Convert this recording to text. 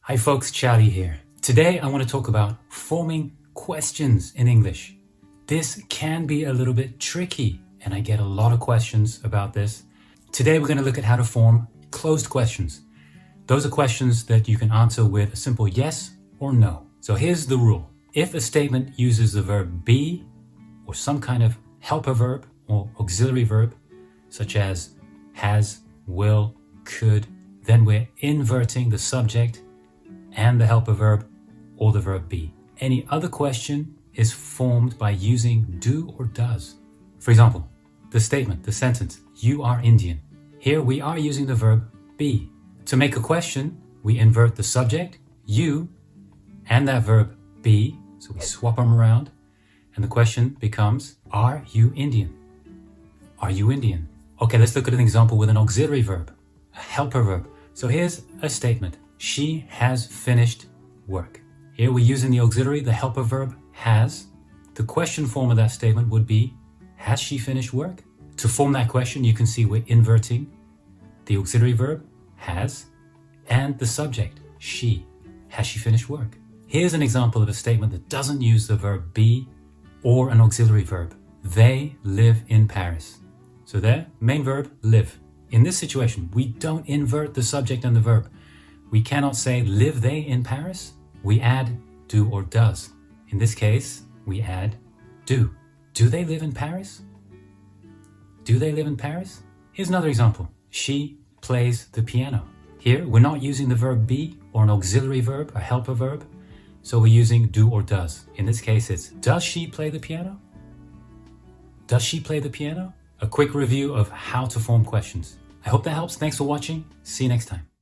Hi folks, Charlie here. Today I want to talk about forming questions in English. This can be a little bit tricky and I get a lot of questions about this. Today we're going to look at how to form closed questions. Those are questions that you can answer with a simple yes or no. So here's the rule. If a statement uses the verb be or some kind of helper verb or auxiliary verb, such as has, will, could, then we're inverting the subject and the helper verb or the verb be. Any other question is formed by using do or does. For example, the statement, the sentence, you are Indian. Here we are using the verb be. To make a question, we invert the subject, you, and that verb be, so we swap them around, and the question becomes, are you Indian? Are you Indian? Okay, let's look at an example with an auxiliary verb, a helper verb. So here's a statement. She has finished work. Here we're using the auxiliary, the helper verb has. The question form of that statement would be, has she finished work? To form that question, you can see we're inverting the auxiliary verb, has, and the subject, she. Has she finished work? Here's an example of a statement that doesn't use the verb be or an auxiliary verb. They live in Paris. So there, main verb, live. In this situation, we don't invert the subject and the verb. We cannot say live they in Paris. We add do or does. In this case, we add do. Do they live in Paris? Do they live in Paris? Here's another example. She plays the piano. Here, we're not using the verb be or an auxiliary verb, a helper verb. So we're using do or does. In this case, it's does she play the piano? Does she play the piano? A quick review of how to form questions. I hope that helps. Thanks for watching. See you next time.